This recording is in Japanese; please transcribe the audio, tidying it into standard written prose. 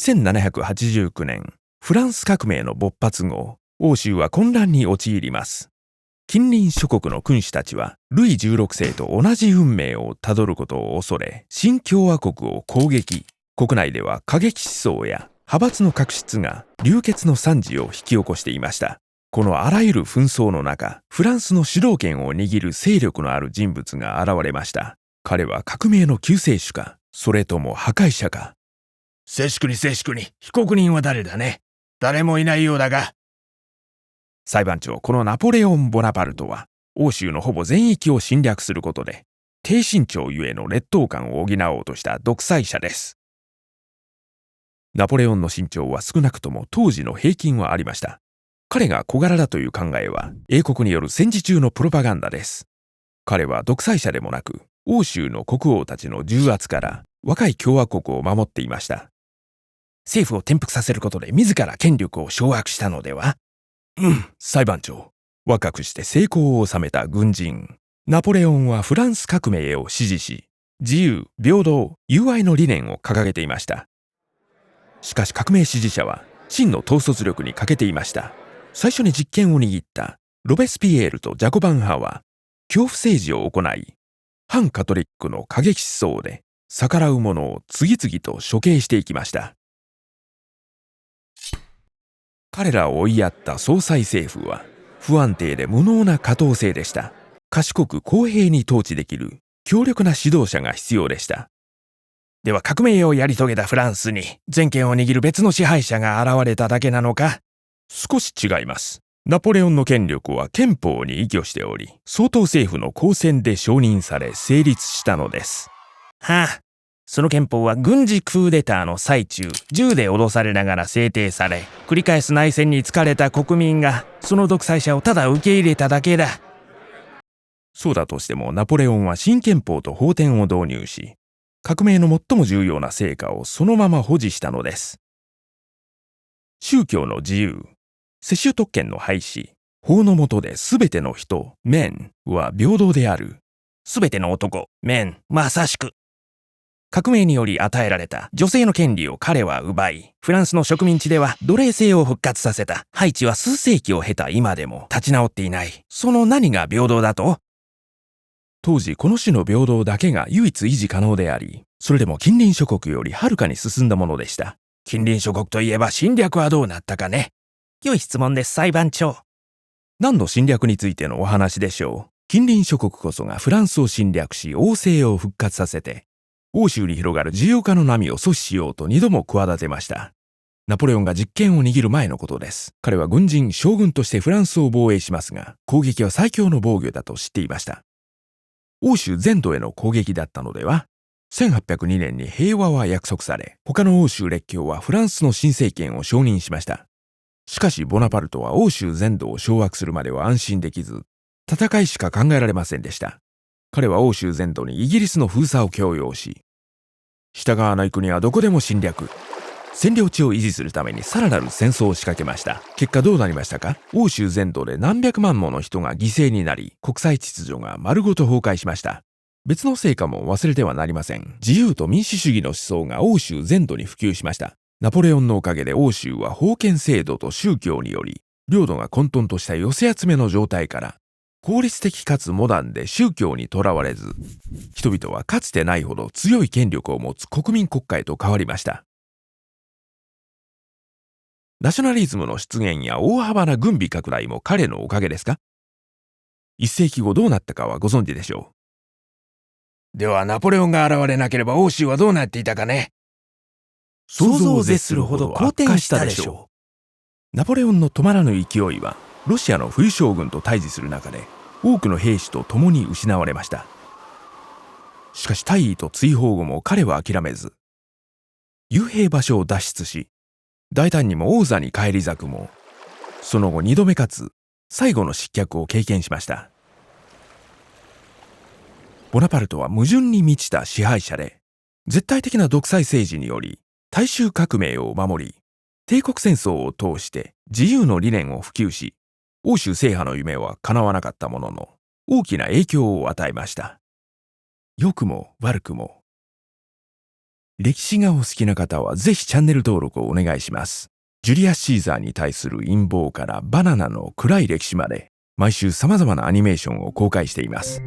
1789年、フランス革命の勃発後、欧州は混乱に陥ります。近隣諸国の君主たちは、ルイ16世と同じ運命をたどることを恐れ、新共和国を攻撃。国内では過激思想や派閥の確執が流血の惨事を引き起こしていました。このあらゆる紛争の中、フランスの主導権を握る勢力のある人物が現れました。彼は革命の救世主か、それとも破壊者か。静粛に静粛に。被告人は誰だね。誰もいないようだが。裁判長、このナポレオン・ボナパルトは、欧州のほぼ全域を侵略することで、低身長ゆえの劣等感を補おうとした独裁者です。ナポレオンの身長は少なくとも当時の平均はありました。彼が小柄だという考えは、英国による戦時中のプロパガンダです。彼は独裁者でもなく、欧州の国王たちの重圧から若い共和国を守っていました。政府を転覆させることで自ら権力を掌握したのでは？裁判長。若くして成功を収めた軍人、ナポレオンはフランス革命を支持し、自由、平等、友愛の理念を掲げていました。しかし革命支持者は真の統率力に欠けていました。最初に実権を握ったロベスピエールとジャコバン派は恐怖政治を行い、反カトリックの過激思想で逆らう者を次々と処刑していきました。彼らを追いやった総裁政府は不安定で無能な下等制でした。賢く公平に統治できる強力な指導者が必要でした。では革命をやり遂げたフランスに全権を握る別の支配者が現れただけなのか？少し違います。ナポレオンの権力は憲法に依拠しており、総統政府の公選で承認され成立したのです。はあ、その憲法は軍事クーデターの最中、銃で脅されながら制定され、繰り返す内戦に疲れた国民がその独裁者をただ受け入れただけだ。そうだとしてもナポレオンは新憲法と法典を導入し、革命の最も重要な成果をそのまま保持したのです。宗教の自由、世襲特権の廃止、法の下で全ての人、メンは平等である。全ての男、メン、まさしく。革命により与えられた女性の権利を彼は奪い、フランスの植民地では奴隷制を復活させた。ハイチは数世紀を経た今でも立ち直っていない。その何が平等だと？当時この種の平等だけが唯一維持可能であり、それでも近隣諸国よりはるかに進んだものでした。近隣諸国といえば侵略はどうなったかね？良い質問です、裁判長。何の侵略についてのお話でしょう。近隣諸国こそがフランスを侵略し、王政を復活させて、欧州に広がる自由化の波を阻止しようと2度も企てました。ナポレオンが実権を握る前のことです。彼は軍人、将軍としてフランスを防衛しますが、攻撃は最強の防御だと知っていました。欧州全土への攻撃だったのでは？1802年に平和は約束され、他の欧州列強はフランスの新政権を承認しました。しかしボナパルトは欧州全土を掌握するまでは安心できず、戦いしか考えられませんでした。彼は欧州全土にイギリスの封鎖を強要し、従わない国はどこでも侵略、占領地を維持するためにさらなる戦争を仕掛けました。結果どうなりましたか？欧州全土で何百万もの人が犠牲になり、国際秩序が丸ごと崩壊しました。別の成果も忘れてはなりません。自由と民主主義の思想が欧州全土に普及しました。ナポレオンのおかげで欧州は封建制度と宗教により、領土が混沌とした寄せ集めの状態から、効率的かつモダンで宗教にとらわれず、人々はかつてないほど強い権力を持つ国民国家へと変わりました。ナショナリズムの出現や大幅な軍備拡大も彼のおかげですか？一世紀後どうなったかはご存知でしょう。ではナポレオンが現れなければ欧州はどうなっていたかね？想像を絶するほど好転したでしょう。ナポレオンの止まらぬ勢いはロシアの冬将軍と対峙する中で多くの兵士と共に失われました。しかし大尉と追放後も彼は諦めず、幽閉場所を脱出し、大胆にも王座に返り咲くも、その後2度目かつ最後の失脚を経験しました。ボナパルトは矛盾に満ちた支配者で、絶対的な独裁政治により大衆革命を守り、帝国戦争を通して自由の理念を普及し、欧州制覇の夢は叶わなかったものの、大きな影響を与えました。良くも悪くも歴史がお好きな方はぜひチャンネル登録をお願いします。ジュリアス・シーザーに対する陰謀からバナナの暗い歴史まで、毎週様々なアニメーションを公開しています。